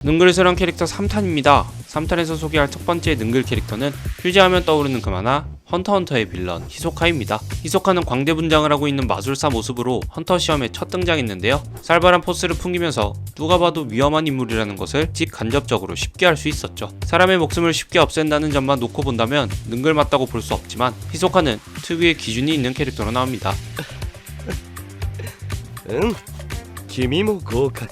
능글스런 캐릭터 3탄입니다. 3탄에서 소개할 첫 번째 능글 캐릭터는 휴지하면 떠오르는 그 만화 헌터헌터의 빌런 히소카입니다. 히소카는 광대 분장을 하고 있는 마술사 모습으로 헌터 시험에 첫 등장했는데요. 살벌한 포스를 풍기면서 누가 봐도 위험한 인물이라는 것을 직간접적으로 쉽게 알 수 있었죠. 사람의 목숨을 쉽게 없앤다는 점만 놓고 본다면 능글 맞다고 볼 수 없지만 히소카는 특유의 기준이 있는 캐릭터로 나옵니다. 君も合格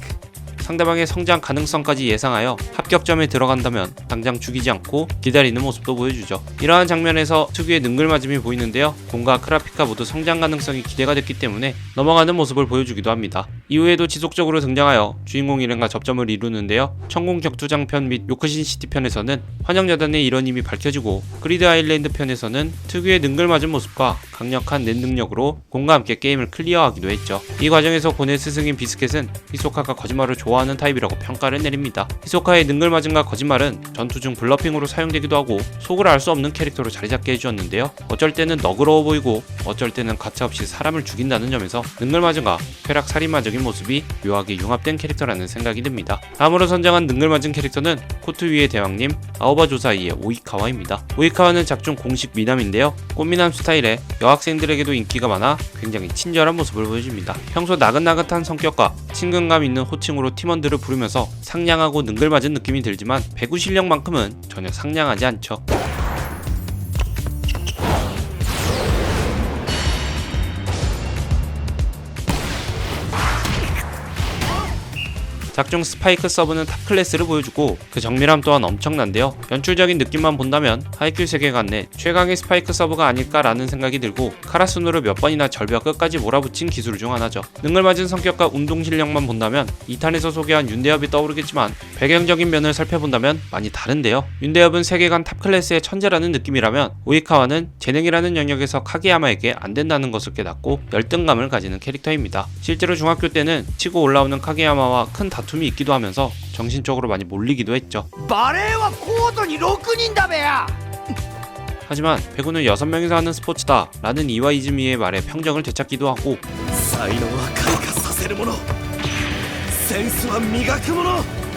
상대방의 성장 가능성까지 예상하여 합격점에 들어간다면 당장 죽이지 않고 기다리는 모습도 보여주죠. 이러한 장면에서 특유의 능글맞음이 보이는데요. 곤과 크라피카 모두 성장 가능성이 기대가 됐기 때문에 넘어가는 모습을 보여주기도 합니다. 이후에도 지속적으로 등장하여 주인공 일행과 접점을 이루는데요. 천공 격투장 편 및 요크신 시티 편에서는 환영여단의 일원임이 밝혀지고 그리드 아일랜드 편에서는 특유의 능글맞은 모습과 강력한 넷 능력으로 곤과 함께 게임을 클리어하기도 했죠. 이 과정에서 곤의 스승인 비스켓은 히소카가 거짓말을 좋아하는 타입이라고 평가를 내립니다. 히소카의 능글맞음과 거짓말은 전투 중 블러핑으로 사용되기도 하고 속을 알 수 없는 캐릭터로 자리잡게 해주었는데요. 어쩔 때는 너그러워 보이고 어쩔 때는 가차없이 사람을 죽인다는 점에서 능글맞음과 쾌락 살인마적인 모습이 묘하게 융합된 캐릭터라는 생각이 듭니다. 다음으로 선정한 능글맞은 캐릭터는 코트 위의 대왕님 아오바 조사이의 오이카와입니다. 오이카와는 작중 공식 미남인데요. 꽃미남 스타일에 여학생들에게도 인기가 많아 굉장히 친절한 모습을 보여줍니다. 평소 나긋나긋한 성격과 친근감 있는 호칭으로 팀원들을 부르면서 상냥하고 능글맞은 느낌이 들지만 배구 실력만큼은 전혀 상냥하지 않죠. 작중 스파이크 서브는 탑 클래스를 보여주고 그 정밀함 또한 엄청난데요. 연출적인 느낌만 본다면 하이큐 세계관 내 최강의 스파이크 서브가 아닐까라는 생각이 들고 카라스노를 몇 번이나 절벽 끝까지 몰아붙인 기술 중 하나죠. 능글맞은 성격과 운동 실력만 본다면 2탄에서 소개한 윤대엽이 떠오르겠지만 배경적인 면을 살펴본다면 많이 다른데요. 윤대엽은 세계관 탑 클래스의 천재라는 느낌이라면 오이카와는 재능이라는 영역에서 카게야마에게 안 된다는 것을 깨닫고 열등감을 가지는 캐릭터입니다. 실제로 중학교 때는 치고 올라오는 카게야마와 큰 다툼이 있기도 하면서 정신적으로 많이 몰리기도 했죠. バレーはコートに6人だべや 하지만 배구는 6명이서 하는 스포츠다 라는 이와 이즈미의 말에 평정을 되찾기도 하고 才能は開花させるものセンスは磨くもの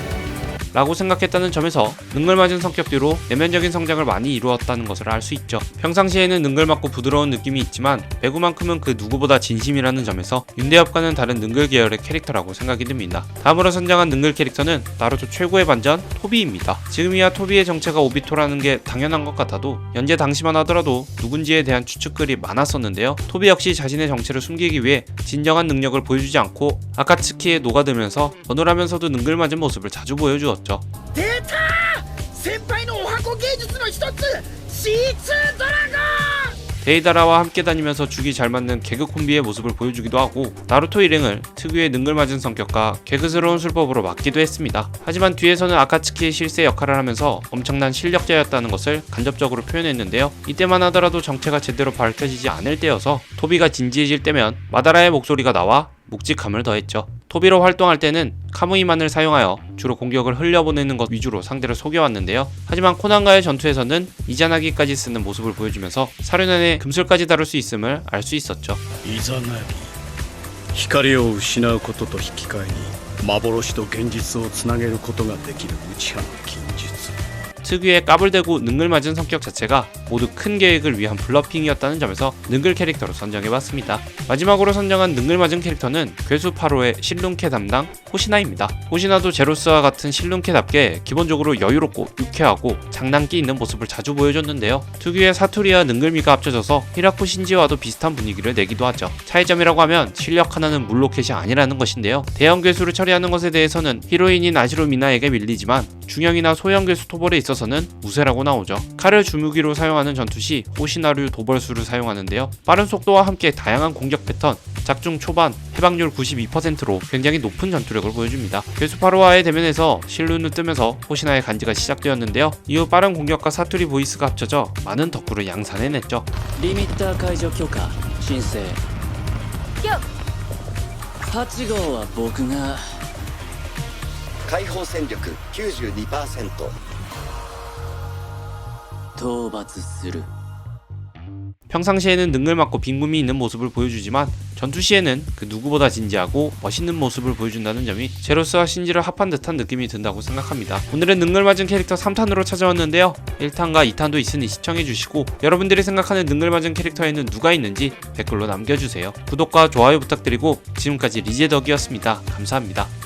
라고 생각했다는 점에서 능글맞은 성격대로 내면적인 성장을 많이 이루었다는 것을 알 수 있죠. 평상시에는 능글맞고 부드러운 느낌이 있지만 배구만큼은 그 누구보다 진심이라는 점에서 윤대엽과는 다른 능글 계열의 캐릭터라고 생각이 듭니다. 다음으로 선정한 능글 캐릭터는 나루토 최고의 반전 토비입니다. 지금이야 토비의 정체가 오비토라는 게 당연한 것 같아도 현재 당시만 하더라도 누군지에 대한 추측글이 많았었는데요. 토비 역시 자신의 정체를 숨기기 위해 진정한 능력을 보여주지 않고 아카츠키에 녹아들면서 어눌하면서도 능글맞은 모습을 자주 보여주었죠. 出た先輩のお箱芸術の一つ C2 ドラゴン 데이다라와 함께 다니면서 죽이 잘 맞는 개그 콤비의 모습을 보여주기도 하고 나루토 일행을 특유의 능글맞은 성격과 개그스러운 술법으로 막기도 했습니다. 하지만 뒤에서는 아카츠키의 실세 역할을 하면서 엄청난 실력자였다는 것을 간접적으로 표현했는데요. 이때만 하더라도 정체가 제대로 밝혀지지 않을 때여서 토비가 진지해질 때면 마다라의 목소리가 나와 묵직함을 더했죠. 토비로 활동할 때는 카무이만을 사용하여 주로 공격을 흘려보내는 것 위주로 상대를 속여왔는데요. 하지만 코난과의 전투에서는 이자나기까지 쓰는 모습을 보여주면서 사륜안에 금술까지 다룰 수 있음을 알 수 있었죠. イザナギ光を失うことと引き換えに幻と現実をつなげることができる内派の禁術 특유의 까불대고 능글맞은 성격 자체가 모두 큰 계획을 위한 블러핑이었다는 점에서 능글 캐릭터로 선정해봤습니다. 마지막으로 선정한 능글맞은 캐릭터는 괴수 8호의 실룬케 담당 호시나입니다. 호시나도 제로스와 같은 실룬케답게 기본적으로 여유롭고 유쾌하고 장난기 있는 모습을 자주 보여줬는데요. 특유의 사투리와 능글미가 합쳐져서 히라쿠 신지와도 비슷한 분위기를 내기도 하죠. 차이점이라고 하면 실력 하나는 물로켓이 아니라는 것인데요. 대형 괴수를 처리하는 것에 대해서는 히로인인 아시로 미나에게 밀리지만 중형이나 소형 괴수 토벌에 있어서는 우세라고 나오죠. 칼을 주무기로 사용하는 전투 시 호시나류 도벌수를 사용하는데요. 빠른 속도와 함께 다양한 공격 패턴, 작중 초반 해방률 92%로 굉장히 높은 전투력을 보여줍니다. 괴수 8호와의 대면에서 실눈을 뜨면서 호시나의 간지가 시작되었는데요. 이후 빠른 공격과 사투리 보이스가 합쳐져 많은 덕후를 양산해냈죠. リミッター解除許可申請8号は僕が解放戦力 92% 討伐する 평상시에는 능글맞고 빈굼이 있는 모습을 보여주지만 전투 시에는 그 누구보다 진지하고 멋있는 모습을 보여준다는 점이 제로스와 신지를 합한 듯한 느낌이 든다고 생각합니다. 오늘은 능글맞은 캐릭터 3탄으로 찾아왔는데요. 1탄과 2탄도 있으니 시청해주시고 여러분들이 생각하는 능글맞은 캐릭터에는 누가 있는지 댓글로 남겨주세요. 구독과 좋아요 부탁드리고 지금까지 리제덕이었습니다. 감사합니다.